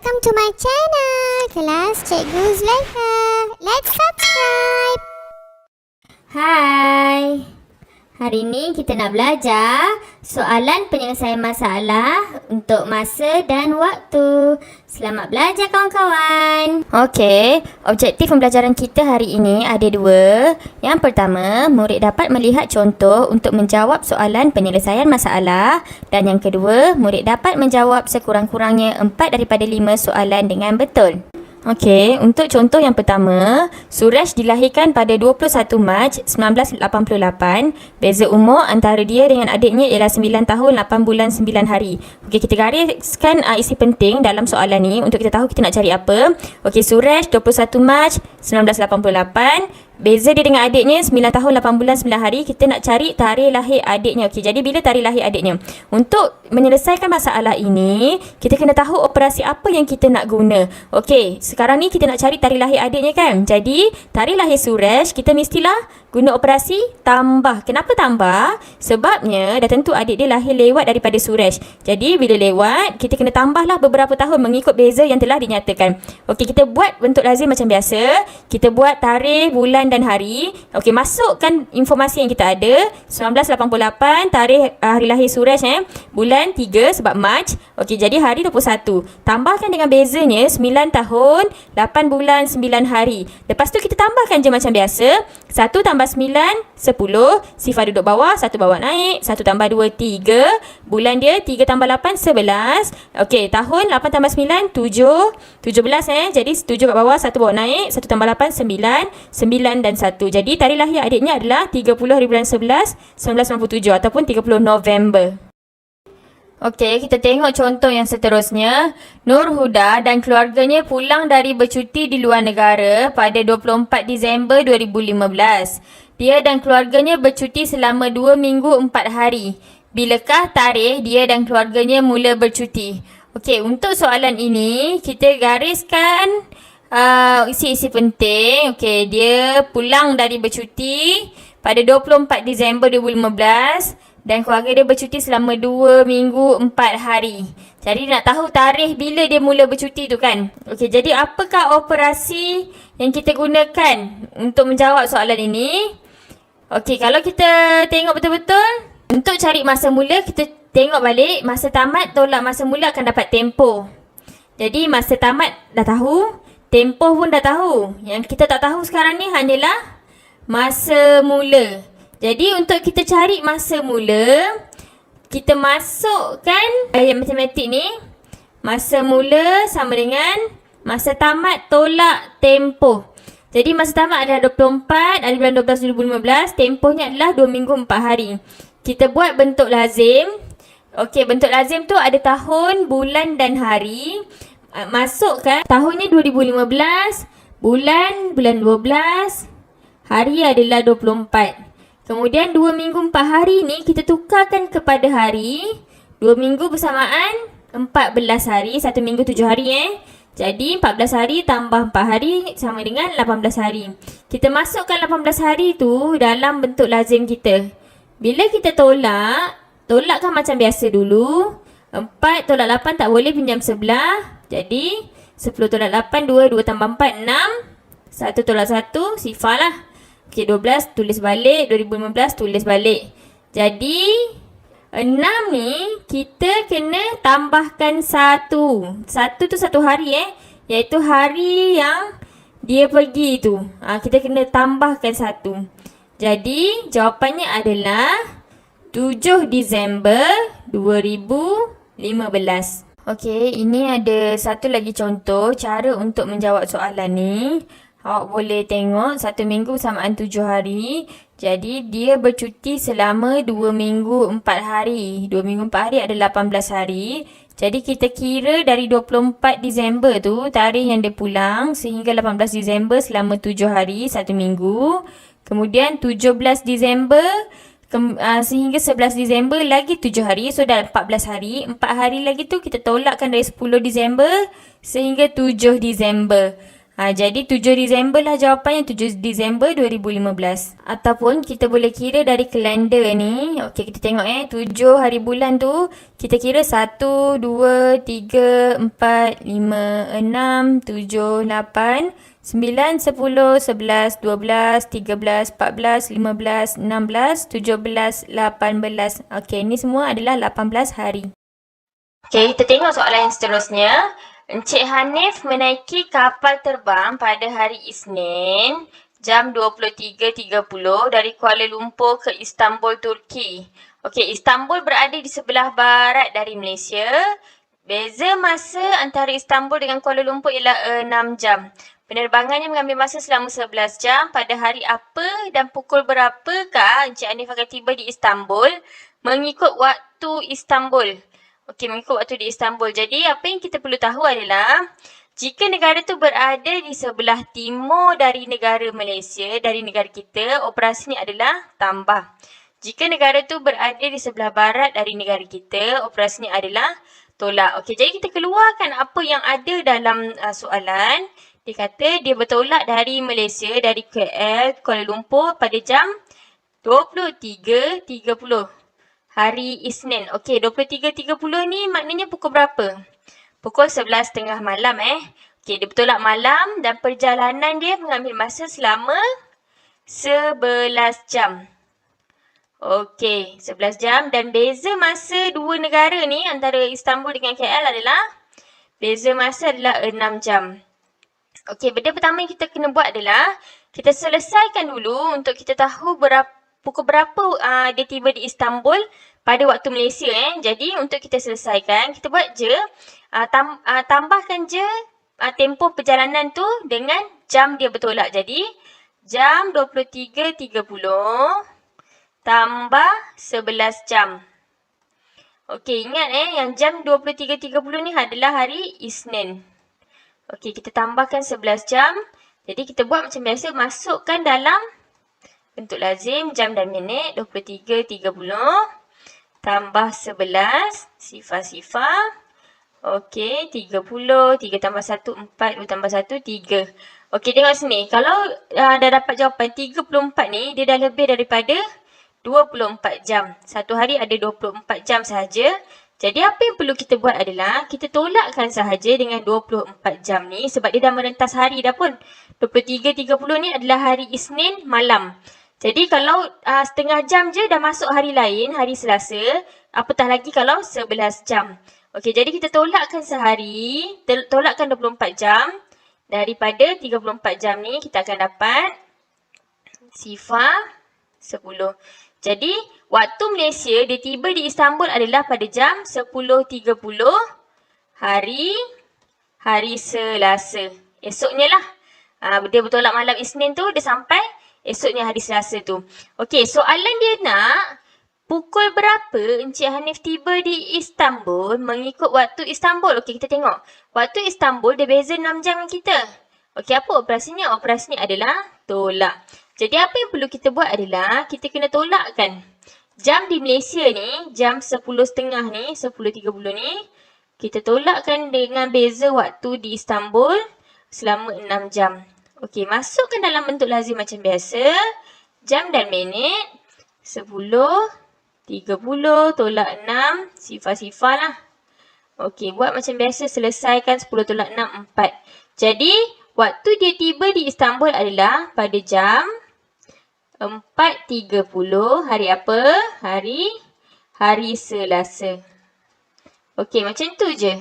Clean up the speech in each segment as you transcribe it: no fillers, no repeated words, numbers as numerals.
Welcome to my channel, Kelas Cikgu Zulaikha. Let's subscribe. Hai. Hari ini kita nak belajar soalan penyelesaian masalah untuk masa dan waktu. Selamat belajar kawan-kawan. Okey, objektif pembelajaran kita hari ini ada dua. Yang pertama, murid dapat melihat contoh untuk menjawab soalan penyelesaian masalah. Dan yang kedua, murid dapat menjawab sekurang-kurangnya 4 daripada 5 soalan dengan betul. Okey, untuk contoh yang pertama, Suresh dilahirkan pada 21 Mac 1988. Beza umur antara dia dengan adiknya ialah 9 tahun 8 bulan 9 hari. Okey, kita gariskan isi penting dalam soalan ni untuk kita tahu kita nak cari apa. Okey, Suresh 21 Mac 1988. Beza dia dengan adiknya 9 tahun 8 bulan 9 hari. Kita nak cari tarikh lahir adiknya. Okey, jadi bila tarikh lahir adiknya? Untuk menyelesaikan masalah ini, kita kena tahu operasi apa yang kita nak guna. Okey, sekarang ni kita nak cari tarikh lahir adiknya kan? Jadi, tarikh lahir Suresh, kita mestilah guna operasi tambah. Kenapa tambah? Sebabnya dah tentu adik dia lahir lewat daripada Suresh. Jadi, bila lewat, kita kena tambahlah beberapa tahun mengikut beza yang telah dinyatakan. Okey, kita buat bentuk lazim macam biasa. Kita buat tarikh, bulan dan hari. Okey, masukkan informasi yang kita ada. 1988, tarikh hari lahir Suresh bulan 3 sebab Mac. Okey, jadi hari 21. Tambahkan dengan bezanya 9 tahun 8 bulan 9 hari. Lepas tu kita tambahkan je macam biasa. 1 tambah 9 10. Sifar duduk bawah, 1 bawa naik. 1 tambah 2 3. Bulan dia 3 tambah 8 11. Okey, tahun 8 tambah 9 7. 17 Jadi 7 kat bawah, 1 bawa naik. 1 tambah 8 9. 9 dan 1. Jadi tarikh lahir adiknya adalah 30 hari bulan 11 1997 ataupun 30 November. Okey, kita tengok contoh yang seterusnya. Nur Huda dan keluarganya pulang dari bercuti di luar negara pada 24 Disember 2015. Dia dan keluarganya bercuti selama 2 minggu 4 hari. Bilakah tarikh dia dan keluarganya mula bercuti? Okey, untuk soalan ini kita gariskan isi-isi penting. Okey, dia pulang dari bercuti pada 24 Disember 2015 dan keluarga dia bercuti selama 2 minggu 4 hari. Jadi nak tahu tarikh bila dia mula bercuti tu kan. Okey, jadi apakah operasi yang kita gunakan untuk menjawab soalan ini? Okey, kalau kita tengok betul-betul, untuk cari masa mula kita tengok balik masa tamat tolak masa mula akan dapat tempoh. Jadi masa tamat dah tahu, tempoh pun dah tahu. Yang kita tak tahu sekarang ni hanyalah masa mula. Jadi untuk kita cari masa mula, kita masukkan ayat matematik ni. Masa mula sama dengan masa tamat tolak tempoh. Jadi masa tamat adalah 24 hari bulan 12 2015. Tempohnya adalah 2 minggu 4 hari. Kita buat bentuk lazim. Okey, bentuk lazim tu ada tahun, bulan dan hari. Masukkan tahunnya 2015, bulan 12, hari adalah 24. Kemudian 2 minggu 4 hari ni kita tukarkan kepada hari. 2 minggu bersamaan 14 hari, 1 minggu 7 hari Jadi 14 hari tambah 4 hari sama dengan 18 hari. Kita masukkan 18 hari tu dalam bentuk lazim kita. Bila kita tolakkan macam biasa dulu. 4 tolak 8 tak boleh pinjam sebelah. Jadi 10 tolak 8, 2 tambah 4, 6. 1 tolak 1, sifar lah. Okey, 12 tulis balik, 2015 tulis balik. Jadi 6 ni kita kena tambahkan 1. 1 tu 1 hari iaitu hari yang dia pergi tu. Kita kena tambahkan 1. Jadi jawapannya adalah 7 Disember 2015. Okey, ini ada satu lagi contoh cara untuk menjawab soalan ni. Awak boleh tengok 1 minggu bersamaan 7 hari. Jadi dia bercuti selama 2 minggu 4 hari. 2 minggu 4 hari adalah 18 hari. Jadi kita kira dari 24 Disember tu tarikh yang dia pulang sehingga 18 Disember selama 7 hari 1 minggu. Kemudian 17 Disember sehingga 11 Disember lagi 7 hari. So dah 14 hari. 4 hari lagi tu kita tolakkan dari 10 Disember sehingga 7 Disember. Jadi 7 Disember lah jawapannya, 7 Disember 2015. Ataupun kita boleh kira dari kalender ni. Okey, kita tengok 7 hari bulan tu, kita kira 1, 2, 3, 4, 5, 6, 7, 8, 9, 10, 11, 12, 13, 14, 15, 16, 17, 18. Okey, ni semua adalah 18 hari. Okey, kita tengok soalan yang seterusnya. Encik Hanif menaiki kapal terbang pada hari Isnin jam 23.30 dari Kuala Lumpur ke Istanbul, Turki. Okey, Istanbul berada di sebelah barat dari Malaysia. Beza masa antara Istanbul dengan Kuala Lumpur ialah 6 jam. Penerbangannya mengambil masa selama 11 jam. Pada hari apa dan pukul berapakah Encik Hanif akan tiba di Istanbul mengikut waktu Istanbul? Okey, mengikut waktu di Istanbul. Jadi, apa yang kita perlu tahu adalah jika negara tu berada di sebelah timur dari negara Malaysia, dari negara kita, operasinya adalah tambah. Jika negara tu berada di sebelah barat dari negara kita, operasinya adalah tolak. Okey, jadi kita keluarkan apa yang ada dalam soalan. Dia kata dia bertolak dari Malaysia, dari KL, Kuala Lumpur pada jam 23.30. Hari Isnin. Okey, 23.30 ni maknanya pukul berapa? Pukul 11.30 malam Okey, dia bertolak malam dan perjalanan dia mengambil masa selama 11 jam. Okey, 11 jam dan beza masa dua negara ni antara Istanbul dengan KL adalah beza masa adalah 6 jam. Okey, benda pertama yang kita kena buat adalah kita selesaikan dulu untuk kita tahu pukul berapa dia tiba di Istanbul pada waktu Malaysia Jadi untuk kita selesaikan, kita buat je tambahkan je tempoh perjalanan tu dengan jam dia bertolak. Jadi jam 23.30 tambah 11 jam. Okey, ingat yang jam 23.30 ni adalah hari Isnin. Okey, kita tambahkan 11 jam. Jadi kita buat macam biasa, masukkan dalam bentuk lazim jam dan minit 23.30 tambah 11 sifar-sifar. Okey, 30, 3 tambah 1, 4, 2 tambah 1, 3. Okey, tengok sini. Kalau dah dapat jawapan 34 ni, dia dah lebih daripada 24 jam. Satu hari ada 24 jam sahaja. Jadi apa yang perlu kita buat adalah kita tolakkan sahaja dengan 24 jam ni sebab dia dah merentas hari dah pun. 23.30 ni adalah hari Isnin malam. Jadi kalau setengah jam je dah masuk hari lain, hari Selasa, apatah lagi kalau 11 jam. Okey, jadi kita tolakkan sehari, tolakkan 24 jam. Daripada 34 jam ni kita akan dapat sifar 10. Jadi waktu Malaysia dia tiba di Istanbul adalah pada jam 10.30 hari Selasa. Esoknya lah. Dia bertolak malam Isnin tu, dia sampai esoknya hari Selasa tu. Okey, soalan dia nak pukul berapa Encik Hanif tiba di Istanbul mengikut waktu Istanbul. Okey, kita tengok. Waktu Istanbul dia beza 6 jam dengan kita. Okey, apa operasinya? Operasinya adalah tolak. Jadi apa yang perlu kita buat adalah kita kena tolakkan. Jam di Malaysia ni, jam 10.30 ni, 10.30 ni, kita tolakkan dengan beza waktu di Istanbul selama 6 jam. Okey, masukkan dalam bentuk lazim macam biasa. Jam dan minit. 10, 30, tolak 6, sifar-sifar lah. Okey, buat macam biasa, selesaikan 10 tolak 6, 4. Jadi, waktu dia tiba di Istanbul adalah pada jam 4.30. Hari apa? Hari Selasa. Okey, macam tu je.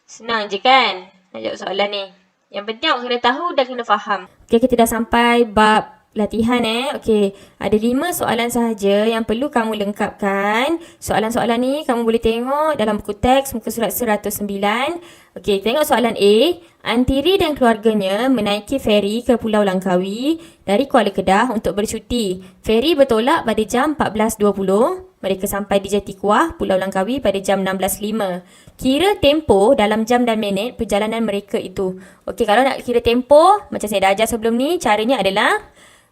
Senang je kan nak jawab soalan ni. Yang penting awak kena tahu dan kena faham. Okey, kita dah sampai bab latihan Okey, ada 5 soalan sahaja yang perlu kamu lengkapkan. Soalan-soalan ni kamu boleh tengok dalam buku teks muka surat 109. Okey, tengok soalan A. Antiri dan keluarganya menaiki feri ke Pulau Langkawi dari Kuala Kedah untuk bercuti. Feri bertolak pada jam 14.20. Mereka sampai di Jati Kuah, Pulau Langkawi pada jam 16.05. Kira tempoh dalam jam dan minit perjalanan mereka itu. Okey, kalau nak kira tempoh, macam saya dah ajar sebelum ni, caranya adalah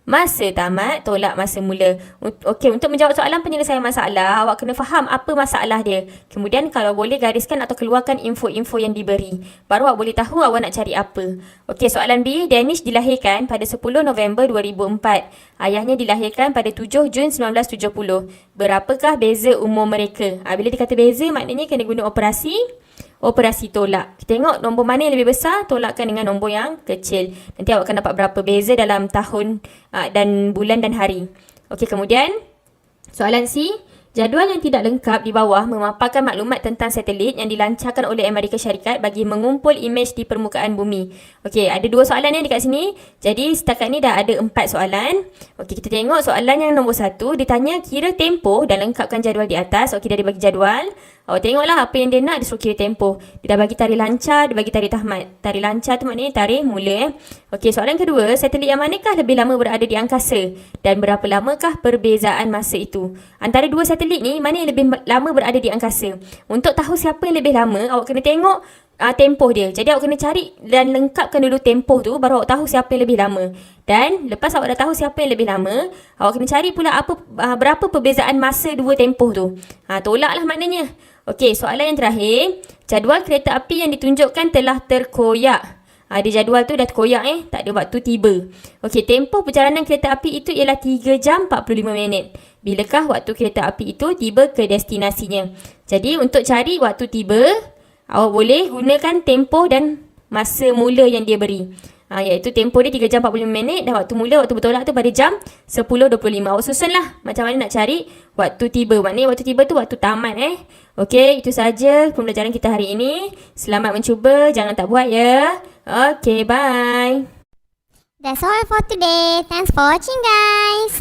Masa tamat, tolak masa mula. Okey, untuk menjawab soalan penyelesaian masalah, awak kena faham apa masalah dia. Kemudian kalau boleh gariskan atau keluarkan info-info yang diberi. Baru awak boleh tahu awak nak cari apa. Okey, soalan B. Danish dilahirkan pada 10 November 2004. Ayahnya dilahirkan pada 7 Jun 1970. Berapakah beza umur mereka? Bila dia kata beza, maknanya kena guna operasi tolak. Kita tengok nombor mana yang lebih besar, tolakkan dengan nombor yang kecil. Nanti awak akan dapat berapa beza dalam tahun dan bulan dan hari. Okey, kemudian soalan C. Jadual yang tidak lengkap di bawah memaparkan maklumat tentang satelit yang dilancarkan oleh Amerika Syarikat bagi mengumpul imej di permukaan bumi. Okey, ada 2 soalan yang dekat sini. Jadi setakat ni dah ada 4 soalan. Okey, kita tengok soalan yang nombor 1. Dia tanya kira tempoh dan lengkapkan jadual di atas. Okey, dah dia bagi jadual. Awak tengoklah apa yang dia nak, dia suruh kira tempoh. Dia dah bagi tarikh lancar, dia bagi tarikh tamat. Tarikh lancar tu maknanya tarikh mula. Okey, soalan kedua, satelit yang manakah lebih lama berada di angkasa? Dan berapa lamakah perbezaan masa itu? Antara 2 satelit ni, mana yang lebih lama berada di angkasa? Untuk tahu siapa yang lebih lama, awak kena tengok tempoh dia. Jadi awak kena cari dan lengkapkan dulu tempoh tu, baru awak tahu siapa yang lebih lama. Dan lepas awak dah tahu siapa yang lebih lama, awak kena cari pula berapa perbezaan masa 2 tempoh tu. Tolaklah maknanya. Okey, soalan yang terakhir. Jadual kereta api yang ditunjukkan telah terkoyak. Dia jadual tu dah terkoyak tak ada waktu tiba. Okey, tempoh perjalanan kereta api itu ialah 3 jam 45 minit. Bilakah waktu kereta api itu tiba ke destinasinya? Jadi untuk cari waktu tiba, awak boleh gunakan tempoh dan masa mula yang dia beri. Iaitu tempoh dia 3 jam 45 minit dan waktu mula, waktu bertolak tu pada jam 10.25. Awak susunlah macam mana nak cari waktu tiba. Maknanya waktu tiba tu waktu tamat Okey, itu saja pembelajaran kita hari ini. Selamat mencuba, jangan tak buat ya. Okey, bye. That's all for today. Thanks for watching, guys.